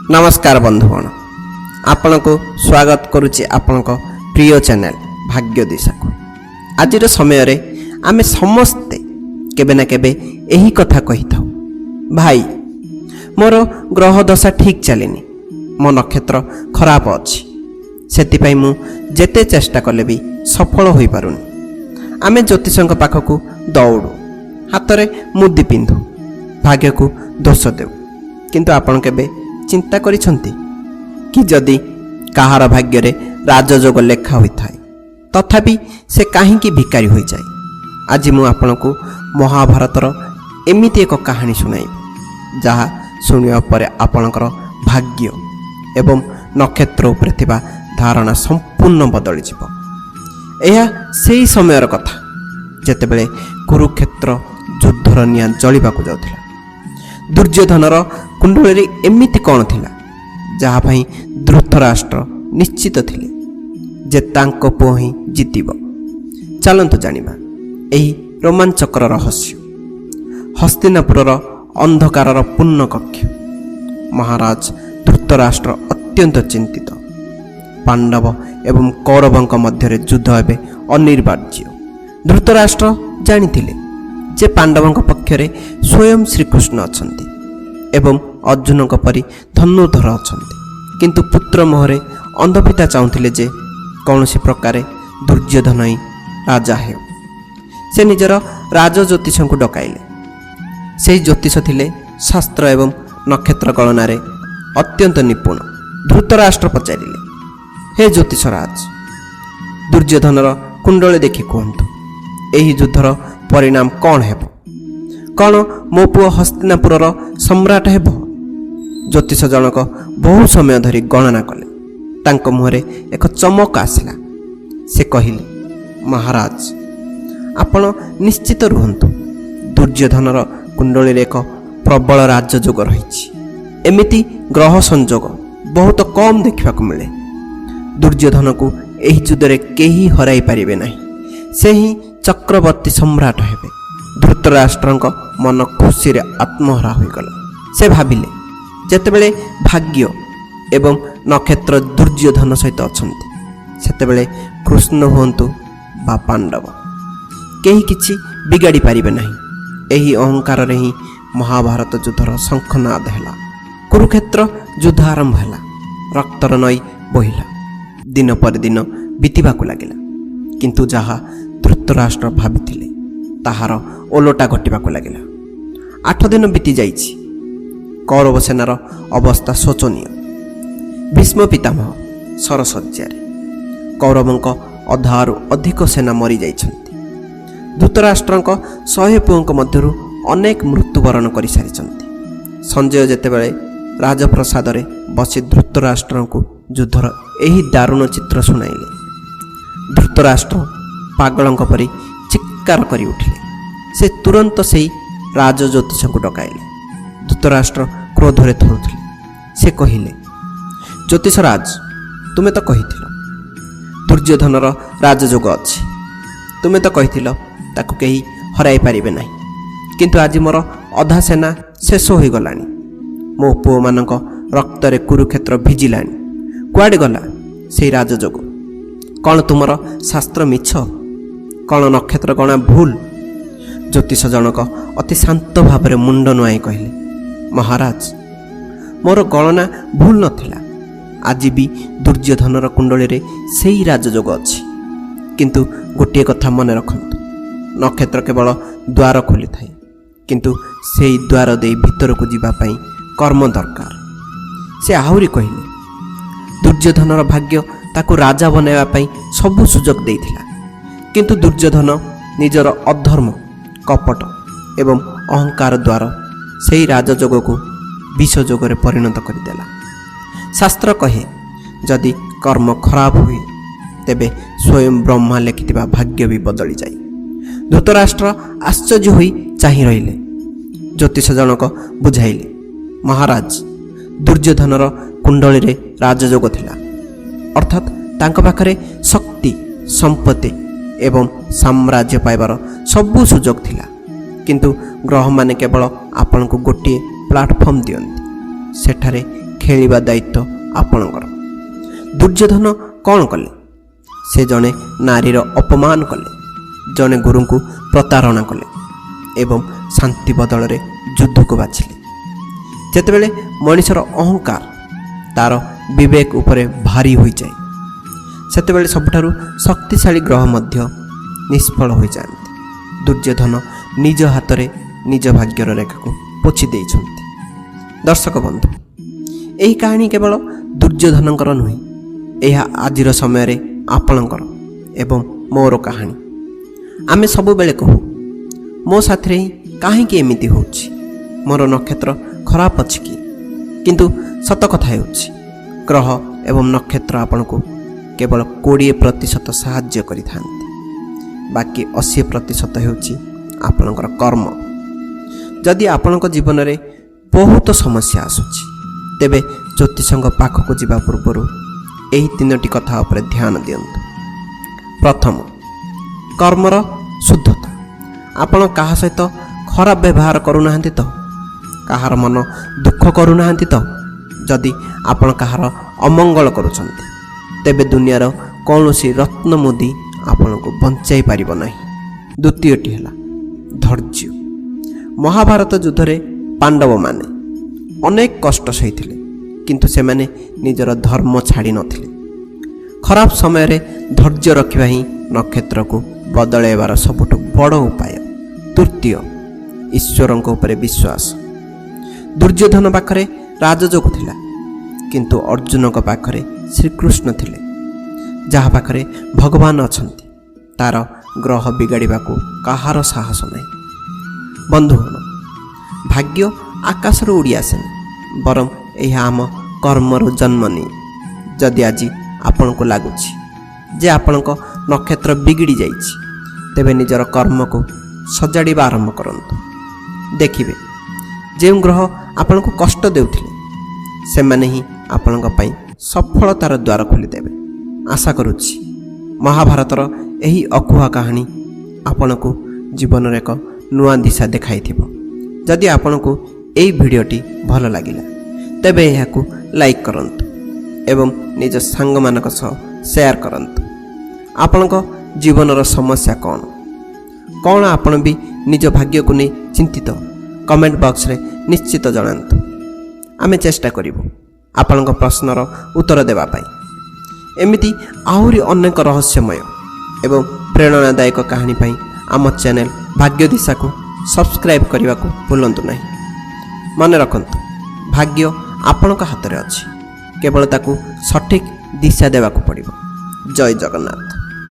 नमस्कार बंधुगण, आपण को स्वागत करुच्ची आपण प्रिय चैनल भाग्य दिशा को। आज समय रे आमे समस्ते केबे ना केबे यही कथा कही था, भाई मोर ग्रह दशा ठीक चलनी, मो नक्षत्र खराब अच्छी, से मु जेते चेष्टा कले भी सफल हो पारुनी। आमे ज्योतिषों पाखक दौड़ू, हाथ में मुदी पिंधु, भाग्य को दोष देव, किंतु आपण केबे चिंता करिसंती कि जदि काहार भाग्य रे राजयोग लेखा होता है तथापि से कहीं भिकारी हो जाए। आज मु आपनको महाभारतर एमिति एक कहानी सुनाइबी जहाँ शुणिया पर आपणकर भाग्य एवं नक्षत्र उपरे थिबा धारणा संपूर्ण बदली जिवो। यह सेही समयर कथा जेतेबेले कुरुक्षेत्र युद्धर निया जलिबाकू जाउथिला। दुर्योधनर कुंडली एमिति कौन थिला जहाँ भाई धृतराष्ट्र निश्चित थिले जे तांको पुओ ही जीतिब। चलंतु जानिबा एही रोमांचकर रहस्य। हस्तिनापुरर अंधकारर पूर्ण कक्ष। महाराज धृतराष्ट्र अत्यंत चिंतित। पांडव एवं कौरवंक मध्य युद्ध एवं अनिर्वार्य। धृतराष्ट्र जानिथिले जे पांडवंक पक्षरे स्वयं श्रीकृष्ण अछंती एवं अर्जुन परी धनुर्धर अछंती, किंतु पुत्र मोहरे अंधपिता चाहूले जे कौन सी प्रकार दुर्योधन ही राजा हे। से निजर राज ज्योतिष को डकाइले। से ज्योतिष थिले शास्त्र एवं नक्षत्र गणनारे अत्यंत निपुण। धृतराष्ट्र पचारिले, हे ज्योतिषराज, दुर्योधनर कुंडली देखि कहतु एही युद्धर परिणाम कौन हेब? कौन मो पुओ हस्तिनापुरर सम्राट हेब? ज्योतिष जनक बहु समय धरी गणना कले। तांको मुहरे एक चमक आसिला। से कहिले, महाराज आपण निश्चित रुहंतु, दुर्योधनर कुंडली रे एक प्रबल राजयोग रही। एमिति ग्रह संयोग बहुत कम देखा मिले। दुर्योधन को एही युद्धरे केही हराई पारिबे नाही। से ही चक्रवर्ती सम्राट हेबे। धृतराष्ट्रंक मन खुशी रे आत्महरा होइगला। से भाबिले जेतेबेले भाग्य एवं नक्षत्र दुर्योधन सहित अछंती सेतेबेले कृष्ण हुंतु बा पांडव केही किछि बिगाड़ी पारिबे नाही। एही अहंकार रे ही महाभारत युद्धर शंखनाद हैला। कुरुक्षेत्र युद्ध आरंभ हैला। रक्तर नई बहिला। दिन पर दिन बीतिबाकू लागिला, किंतु जहा धृतराष्ट्र भाबिथिले ताहार ओलोटा घटिबाकू लागिला। 8 दिन बीती जाइछि। कौरव सेनार अवस्था शोचनीय। भीष्म पितामह सरसज्जारे। कौरवंक अधारु अधिक सेना मरी जाइछन्ति। धृतराष्ट्रंक 100 पुओंक मध्यरु अनेक मृत्युवरण करि सारिछन्ति। संजय जेतेबेले राजप्रसाद रे बसी धृतराष्ट्रंकु युद्धर एही दारुण चित्र सुनाइले। धृतराष्ट्र पागलंक परी चित्कार करी उठिले। से तुरंत से राज ज्योतिष को डकाइले। धृतराष्ट्र क्रोधरे थरुथिले। से कहिले, ज्योतिषराज, तुमे तो कहिथिल दुर्योधनर राजयोग अछि। तुमे तो कहिथिल ताकु केही हराई पारिबे नाही, किंतु आज मोर अधा सेना शेष होई गलानी। मो पुओ मानक रक्तरे कुरुक्षेत्र भिजिलानी। कुआडे गला सेही राजयोग? कौन तुमर शास्त्र मिछ? कौन नक्षत्र गणा भूल? ज्योतिष जनक अति शांत भाव मुंड नुआई कहले, महाराज मोर गणना भूल नथिला। आज भी दुर्योधनर कुंडली रे सेही राजयोग अछि, किंतु गोटे कथा मन रखंतु, नक्षत्र केवल द्वार खोली थाए, किंतु सेही द्वार दे भीतर को जीवा पई कर्म दरकार। से आहुरी कहले, दुर्योधनर भाग्य ताकू राजा बनाइबा पई सबु सुजोग देइथिला, किंतु दुर्योधन निजर अधर्म, कपट एवं अहंकार द्वारा सेही राजयोग को विषयोगरे परिणत करदेला। शास्त्र कहे, जदि कर्म खराब हुए तेबे स्वयं ब्रह्मा लिखिथिबा भाग्य भी बदली जाए। धृतराष्ट्र आश्चर्य होई चाहि रहिले। ज्योतिष जनक बुझाइले, महाराज दुर्योधनर कुंडली रे राजयोग थिला, अर्थात तांको पाखरे शक्ति, संपत्ति एवं साम्राज्य पाइबार सबु सुजोग थिला, किंतु ग्रह माने केवल आपण को गोटे प्लाटफर्म दियंती, सेठारे ଖେଳିବା ଦାୟିତ୍ୱ ଆପଣଙ୍କର। ଦୁର୍ଯ୍ୟୋଧନ କ'ଣ କଲେ? ସେ ଜଣେ ନାରୀର ଅପମାନ କଲେ, ଜଣେ ଗୁରୁଙ୍କୁ ପ୍ରତାରଣା କଲେ ଏବଂ ଶାନ୍ତି ବଦଳରେ ଯୁଦ୍ଧକୁ ବାଛିଲେ। ଯେତେବେଳେ ମଣିଷର ଅହଙ୍କାର ତା'ର ବିବେକ ଉପରେ ଭାରି ହୋଇଯାଏ, ସେତେବେଳେ ସବୁଠାରୁ ଶକ୍ତିଶାଳୀ ଗ୍ରହ ମଧ୍ୟ ନିଷ୍ଫଳ ହୋଇଯାଆନ୍ତି। ଦୁର୍ଯ୍ୟୋଧନ ନିଜ ହାତରେ ନିଜ ଭାଗ୍ୟର ରେଖାକୁ ପୋଛି ଦେଇଛନ୍ତି। ଦର୍ଶକ ବନ୍ଧୁ, ଏହି କାହାଣୀ କେବଳ ଦୁର୍ଯ୍ୟୋଧନଙ୍କର ନୁହେଁ, ଏହା ଆଜିର ସମୟରେ ଆପଣଙ୍କର ଏବଂ ମୋର କାହାଣୀ। ଆମେ ସବୁବେଳେ କହୁ, ମୋ ସାଥିରେ ହିଁ କାହିଁକି ଏମିତି ହେଉଛି, ମୋର ନକ୍ଷତ୍ର ଖରାପ ଅଛି କି? କିନ୍ତୁ ସତ କଥା ହେଉଛି, ଗ୍ରହ ଏବଂ ନକ୍ଷତ୍ର ଆପଣଙ୍କୁ କେବଳ 20% ସାହାଯ୍ୟ କରିଥାନ୍ତି। ବାକି 80% ହେଉଛି ଆପଣଙ୍କର କର୍ମ। ଯଦି ଆପଣଙ୍କ ଜୀବନରେ ବହୁତ ସମସ୍ୟା ଆସୁଛି, ତେବେ ଜ୍ୟୋତିଷଙ୍କ ପାଖକୁ ଯିବା ପୂର୍ବରୁ ଏହି 3ଟି କଥା ଉପରେ ଧ୍ୟାନ ଦିଅନ୍ତୁ। ପ୍ରଥମ, କର୍ମର ଶୁଦ୍ଧତା। ଆପଣ କାହା ସହିତ ଖରାପ ବ୍ୟବହାର କରୁନାହାନ୍ତି ତ? କାହାର ମନ ଦୁଃଖ କରୁନାହାନ୍ତି ତ? ଯଦି ଆପଣ କାହାର ଅମଙ୍ଗଳ କରୁଛନ୍ତି, ତେବେ ଦୁନିଆର କୌଣସି ରତ୍ନ ମୁଦି ଆପଣଙ୍କୁ ବଞ୍ଚାଇ ପାରିବ ନାହିଁ। ଦ୍ୱିତୀୟଟି ହେଲା ଧୈର୍ଯ୍ୟ। ମହାଭାରତ ଯୁଦ୍ଧରେ ପାଣ୍ଡବମାନେ ଅନେକ କଷ୍ଟ ସହିଥିଲେ, କିନ୍ତୁ ସେମାନେ ନିଜର ଧର୍ମ ଛାଡ଼ି ନଥିଲେ। ଖରାପ ସମୟରେ ଧୈର୍ଯ୍ୟ ରଖିବା ହିଁ ନକ୍ଷତ୍ରକୁ ବଦଳାଇବାର ସବୁଠୁ ବଡ଼ ଉପାୟ। ତୃତୀୟ, ଈଶ୍ୱରଙ୍କ ଉପରେ ବିଶ୍ୱାସ। ଦୁର୍ଯ୍ୟୋଧନ ପାଖରେ ରାଜଯୋଗ ଥିଲା, କିନ୍ତୁ ଅର୍ଜୁନଙ୍କ ପାଖରେ ଶ୍ରୀକୃଷ୍ଣ ଥିଲେ। ଯାହା ପାଖରେ ଭଗବାନ ଅଛନ୍ତି, ତାର ଗ୍ରହ ବିଗାଡ଼ିବାକୁ କାହାର ସାହସ ନାହିଁ। ବନ୍ଧୁଗଣ, ଭାଗ୍ୟ ଆକାଶରୁ ଉଡ଼ି ଆସେନି, ବରଂ ଏହା ଆମ କର୍ମରୁ ଜନ୍ମ ନିଏ। ଯଦି ଆଜି ଆପଣଙ୍କୁ ଲାଗୁଛି ଯେ ଆପଣଙ୍କ ନକ୍ଷତ୍ର ବିଗିଡ଼ି ଯାଇଛି, ତେବେ ନିଜର କର୍ମକୁ ସଜାଡ଼ିବା ଆରମ୍ଭ କରନ୍ତୁ। ଦେଖିବେ, ଯେଉଁ ଗ୍ରହ ଆପଣଙ୍କୁ କଷ୍ଟ ଦେଉଥିଲେ, ସେମାନେ ହିଁ ଆପଣଙ୍କ ପାଇଁ ସଫଳତାର ଦ୍ୱାର ଖୋଲିଦେବେ। ଆଶା କରୁଛି ମହାଭାରତର ଏହି ଅକୁହା କାହାଣୀ ଆପଣଙ୍କୁ ଜୀବନରେ ଏକ ନୂଆ ଦିଶା ଦେଖାଇଥିବ। ଯଦି ଆପଣଙ୍କୁ ଏହି ଭିଡ଼ିଓଟି ଭଲ ଲାଗିଲା, ତେବେ ଏହାକୁ ଲାଇକ୍ କରନ୍ତୁ ଏବଂ ନିଜ ସାଙ୍ଗମାନଙ୍କ ସହ ସେୟାର କରନ୍ତୁ। ଆପଣଙ୍କ ଜୀବନର ସମସ୍ୟା କ'ଣ? କ'ଣ ଆପଣ ବି ନିଜ ଭାଗ୍ୟକୁ ନେଇ ଚିନ୍ତିତ? କମେଣ୍ଟ ବକ୍ସରେ ନିଶ୍ଚିତ ଜଣାନ୍ତୁ। ଆମେ ଚେଷ୍ଟା କରିବୁ ଆପଣଙ୍କ ପ୍ରଶ୍ନର ଉତ୍ତର ଦେବା ପାଇଁ। ଏମିତି ଆହୁରି ଅନେକ ରହସ୍ୟମୟ ଏବଂ ପ୍ରେରଣାଦାୟକ କାହାଣୀ ପାଇଁ ଆମ ଚ୍ୟାନେଲ ଭାଗ୍ୟ ଦିଶାକୁ ସବସ୍କ୍ରାଇବ୍ କରିବାକୁ ଭୁଲନ୍ତୁ ନାହିଁ। ମନେ ରଖନ୍ତୁ, ଭାଗ୍ୟ ଆପଣଙ୍କ ହାତରେ ଅଛି, କେବଳ ତାକୁ ସଠିକ୍ ଦିଶା ଦେବାକୁ ପଡ଼ିବ। ଜୟ ଜଗନ୍ନାଥ।